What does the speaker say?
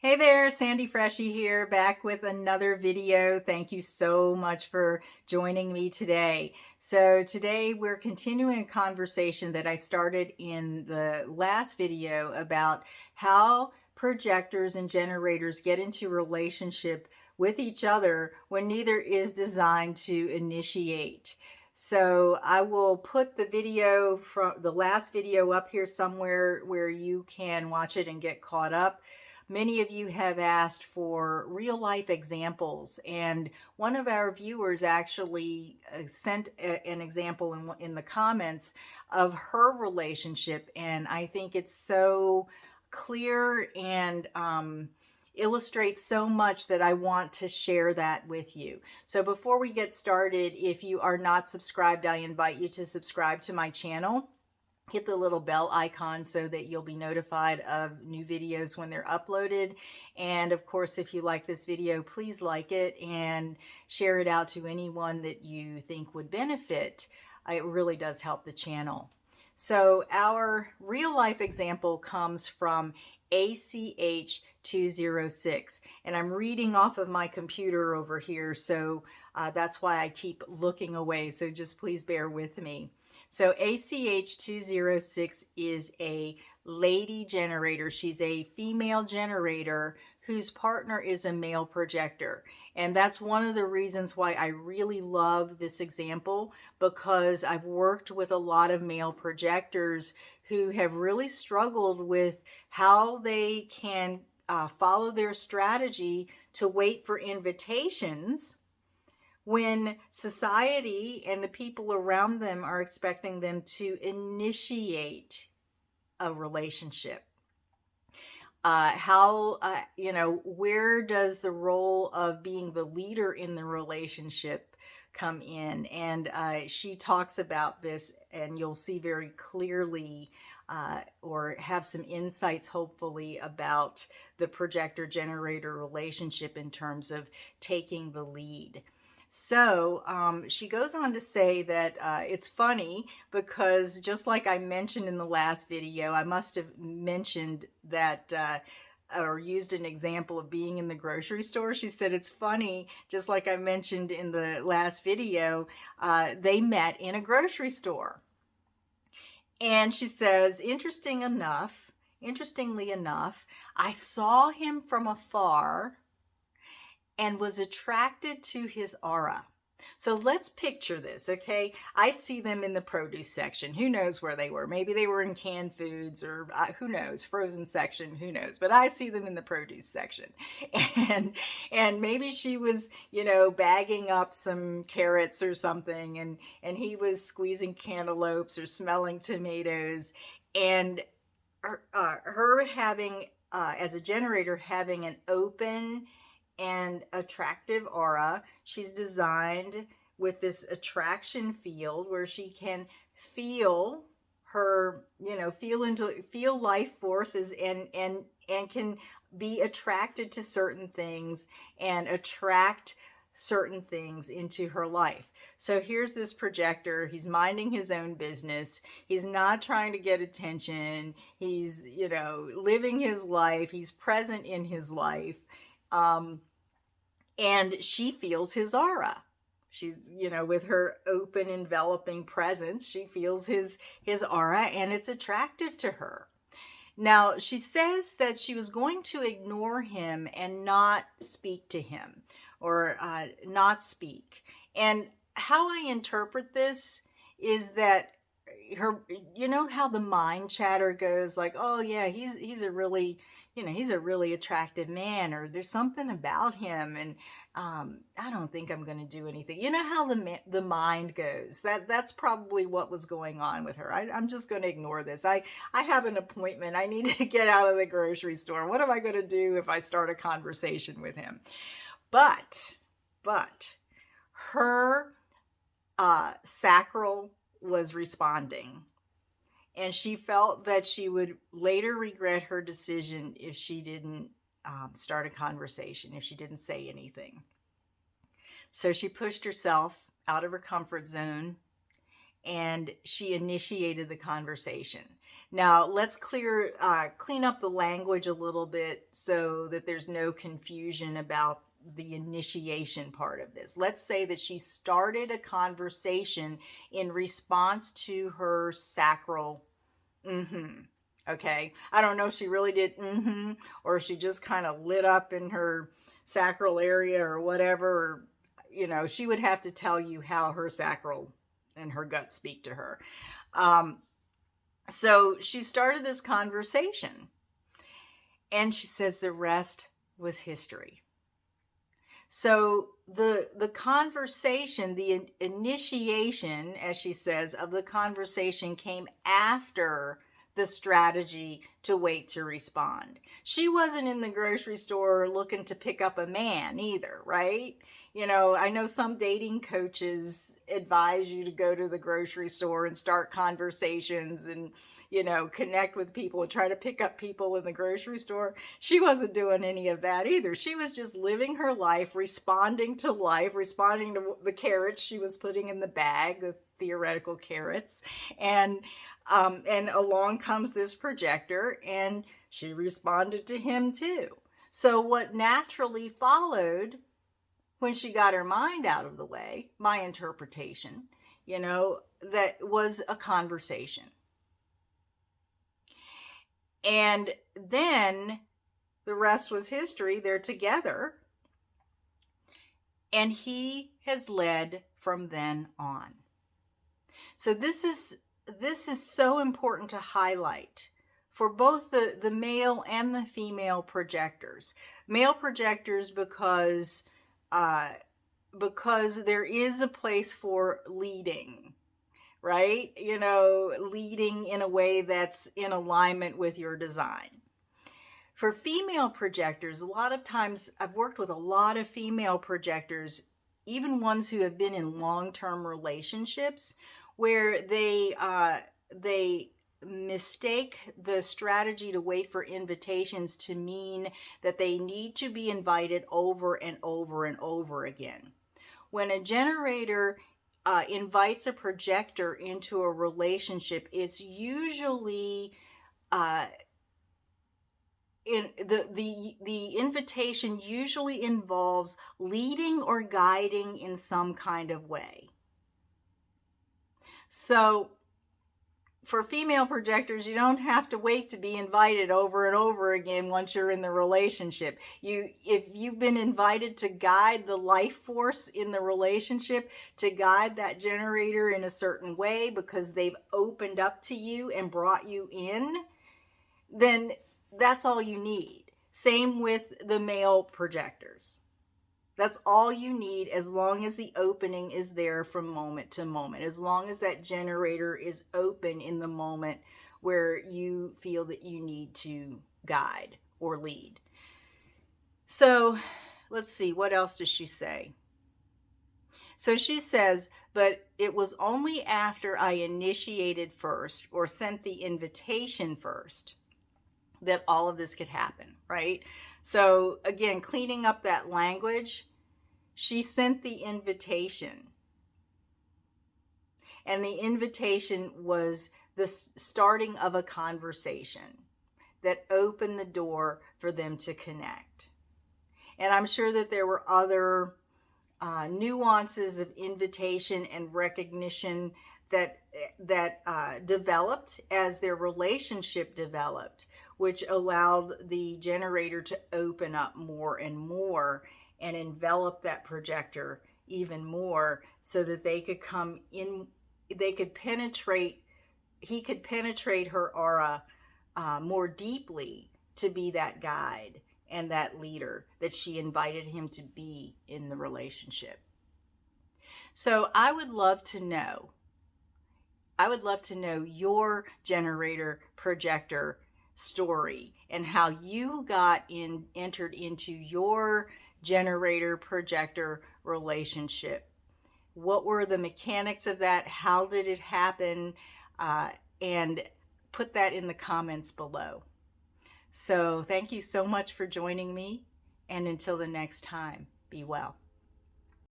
Hey there, Sandy Freshy here, back with another video. Thank you so much for joining me today. So today we're continuing a conversation that I started in the last video about how projectors and generators get into relationship with each other when neither is designed to initiate. So I will put the video from the last video up here somewhere where you can watch it and get caught up. Many of you have asked for real life examples, and one of our viewers actually sent an example in the comments of her relationship, and I think it's so clear and illustrates so much that I want to share that with you. So before we get started, if you are not subscribed, I invite you to subscribe to my channel. Hit the little bell icon so that you'll be notified of new videos when they're uploaded. And of course, if you like this video, please like it and share it out to anyone that you think would benefit. It really does help the channel. So our real life example comes from ACH 206, and I'm reading off of my computer over here, so that's why I keep looking away, so just please bear with me. So ACH 206 is a lady generator. She's a female generator whose partner is a male projector. And that's one of the reasons why I really love this example, because I've worked with a lot of male projectors who have really struggled with how they can follow their strategy to wait for invitations when society and the people around them are expecting them to initiate a relationship. Where does the role of being the leader in the relationship come in? And she talks about this, and you'll see very clearly or have some insights, hopefully, about the projector-generator relationship in terms of taking the lead. So she goes on to say that it's funny because, just like I mentioned in the last video, I must have mentioned that or used an example of being in the grocery store. She said it's funny, just like I mentioned in the last video, they met in a grocery store. And she says, interestingly enough, I saw him from afar and was attracted to his aura. So let's picture this, okay? I see them in the produce section. Who knows where they were? Maybe they were in canned foods, or who knows, frozen section, who knows? But I see them in the produce section. And maybe she was, bagging up some carrots or something, and he was squeezing cantaloupes or smelling tomatoes. And her having, as a generator, having an open and attractive aura. She's designed with this attraction field where she can feel her, feel life forces and can be attracted to certain things and attract certain things into her life. So here's this projector. He's minding his own business. He's not trying to get attention. He's, living his life. He's present in his life. And she feels his aura. She's, with her open, enveloping presence, she feels his aura, and it's attractive to her. Now, she says that she was going to ignore him and not speak to him, or not speak. And how I interpret this is that her, how the mind chatter goes, like, oh yeah, he's a really, he's a really attractive man, or there's something about him, and I don't think I'm going to do anything. You know how the mind goes. That's probably what was going on with her. I'm just going to ignore this. I have an appointment. I need to get out of the grocery store. What am I going to do if I start a conversation with him? But her sacral was responding, and she felt that she would later regret her decision if she didn't start a conversation, if she didn't say anything. So she pushed herself out of her comfort zone, and she initiated the conversation. Now let's clean up the language a little bit so that there's no confusion about the initiation part of this. Let's say that she started a conversation in response to her sacral okay. I don't know if she really did or she just kind of lit up in her sacral area or whatever. Or, she would have to tell you how her sacral and her gut speak to her. So she started this conversation and she says the rest was history. So the conversation, the initiation, as she says, of the conversation came after the strategy to wait to respond. She wasn't in the grocery store looking to pick up a man either, right? I know some dating coaches advise you to go to the grocery store and start conversations and, connect with people and try to pick up people in the grocery store. She wasn't doing any of that either. She was just living her life, responding to the carrots she was putting in the bag, the theoretical carrots. And along comes this projector, and she responded to him too. So what naturally followed when she got her mind out of the way, my interpretation, that was a conversation. And then the rest was history. They're together. And he has led from then on. So this is so important to highlight for both the male and the female projectors. Male projectors because there is a place for leading, right? Leading in a way that's in alignment with your design. For female projectors, a lot of times I've worked with a lot of female projectors, even ones who have been in long-term relationships, where they mistake the strategy to wait for invitations to mean that they need to be invited over and over and over again. When a generator invites a projector into a relationship, it's usually the invitation usually involves leading or guiding in some kind of way. So for female projectors, you don't have to wait to be invited over and over again once you're in the relationship. If you've been invited to guide the life force in the relationship, to guide that generator in a certain way because they've opened up to you and brought you in, then that's all you need. Same with the male projectors. That's all you need, as long as the opening is there from moment to moment, as long as that generator is open in the moment where you feel that you need to guide or lead. So let's see, what else does she say? So she says, but it was only after I initiated first or sent the invitation first that all of this could happen, right? So again, cleaning up that language, she sent the invitation. And the invitation was the starting of a conversation that opened the door for them to connect. And I'm sure that there were other nuances of invitation and recognition that developed as their relationship developed, which allowed the generator to open up more and more and envelop that projector even more, so that they could come in, he could penetrate her aura more deeply to be that guide and that leader that she invited him to be in the relationship. So I would love to know your generator projector story and how you entered into your generator projector relationship. What were the mechanics of that? How did it happen? And put that in the comments below. So thank you so much for joining me, and until the next time, be well.